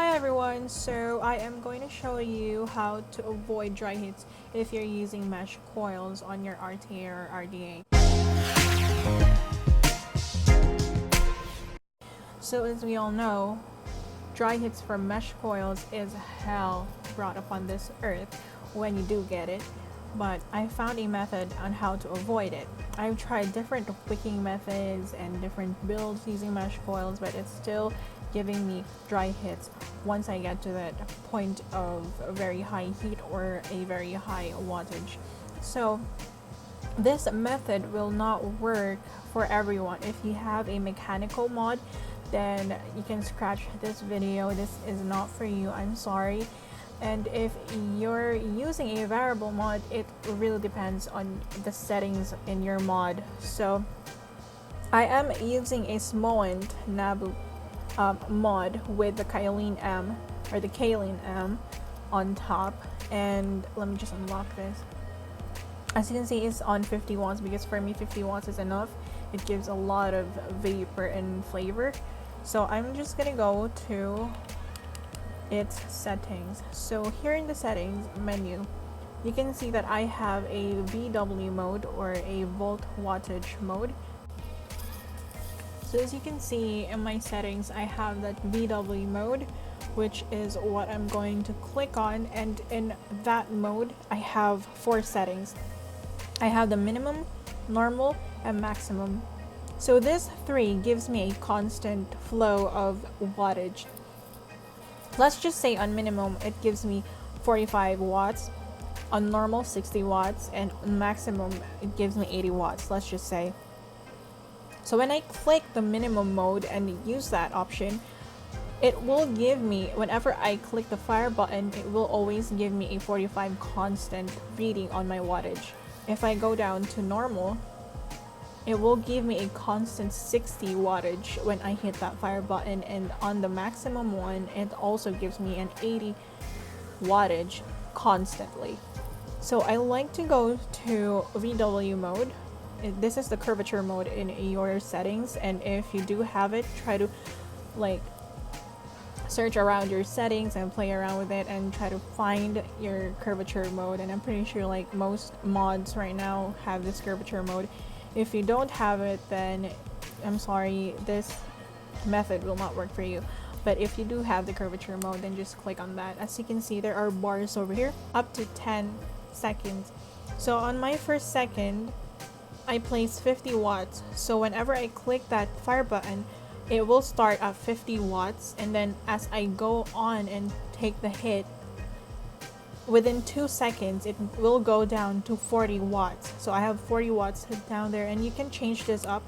Hi everyone, so I am going to show you how to avoid dry heats if you're using mesh coils on your RTA or RDA. So as we all know, dry heats from mesh coils is hell brought upon this earth when you do get it, but I found a method on how to avoid it. I've tried different wicking methods and different builds using mesh coils, but it's still giving me dry hits once I get to that point of a very high heat or a very high wattage. So this method will not work for everyone. If you have a mechanical mod, then you can scratch this video. This is not for you, I'm sorry. And if you're using a variable mod, it really depends on the settings in your mod. So I am using a small Nabu mod with the kylin M or the kylin M on top, and let me just unlock this. As you can see, it's on 50 watts because for me 50 watts is enough. It gives a lot of vapor and flavor. So I'm just gonna go to its settings. So here in the settings menu, you can see that I have a VW mode or a volt wattage mode. So as you can see in my settings, I have that VW mode, which is what I'm going to click on, and in that mode I have 4 settings. I have the minimum, normal, and maximum. So this 3 gives me a constant flow of wattage. Let's just say on minimum it gives me 45 watts, on normal 60 watts, and on maximum it gives me 80 watts, let's just say. So when I click the minimum mode and use that option, it will give me, whenever I click the fire button, it will always give me a 45 constant reading on my wattage. If I go down to normal, it will give me a constant 60 wattage when I hit that fire button, and on the maximum one it also gives me an 80 wattage constantly. So I like to go to VW mode. This is the curvature mode in your settings, and if you do have it, try to like search around your settings and play around with it and try to find your curvature mode. And I'm pretty sure like most mods right now have this curvature mode. If you don't have it, then I'm sorry, this method will not work for you. But if you do have the curvature mode, then just click on that. As you can see, there are bars over here up to 10 seconds. So on my first second, I place 50 watts. So whenever I click that fire button, it will start at 50 watts, and then as I go on and take the hit, within 2 seconds it will go down to 40 watts. So I have 40 watts down there, and you can change this up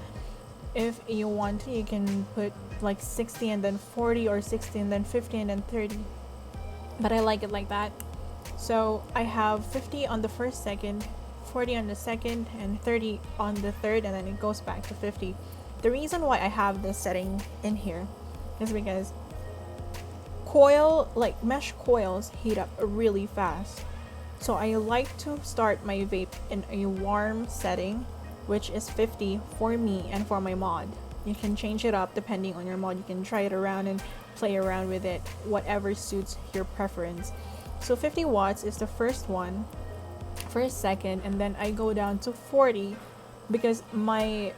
if you want to. You can put like 60 and then 40, or 60 and then 50 and then 30, but I like it like that. So I have 50 on the first second, 40 on the second, and 30 on the third, and then it goes back to 50. The reason why I have this setting in here is because mesh coils heat up really fast. So I like to start my vape in a warm setting, which is 50 for me and for my mod. You can change it up depending on your mod. You can try it around and play around with it, whatever suits your preference. So 50 watts is the first one, first second, and then I go down to 40 because my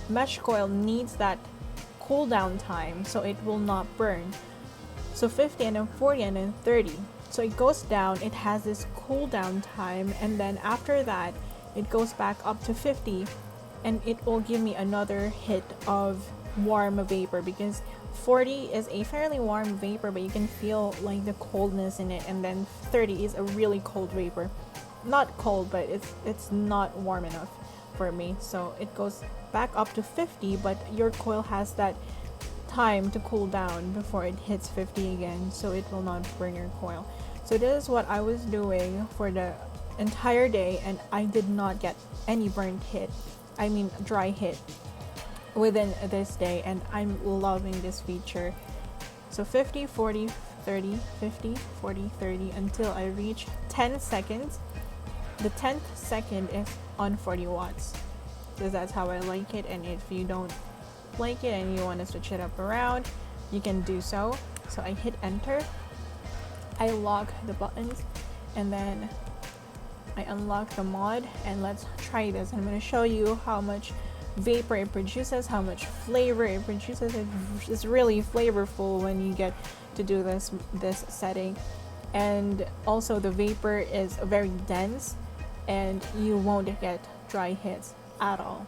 mesh coil needs that cooldown time so it will not burn. So 50 and then 40 and then 30. So it goes down, it has this cooldown time, and then after that it goes back up to 50, and it will give me another hit of warm vapor because 40 is a fairly warm vapor, but you can feel like the coldness in it, and then 30 is a really cold vapor. Not cold, but it's not warm enough for me. So it goes back up to 50, but your coil has that time to cool down before it hits 50 again, so it will not burn your coil. So this is what I was doing for the entire day, and I did not get any dry hit within this day, and I'm loving this feature. So 50, 40, 30, 50, 40, 30 until I reach 10 seconds. The 10th second is on 40 watts because that's how I like it, and if you don't like it and you want to switch it up around, you can do so. So I hit enter, I lock the buttons, and then I unlock the mod, and let's try this. I'm going to show you how much vapor it produces, how much flavor it produces. It's really flavorful when you get to do this setting, and also the vapor is very dense and you won't get dry hits at all.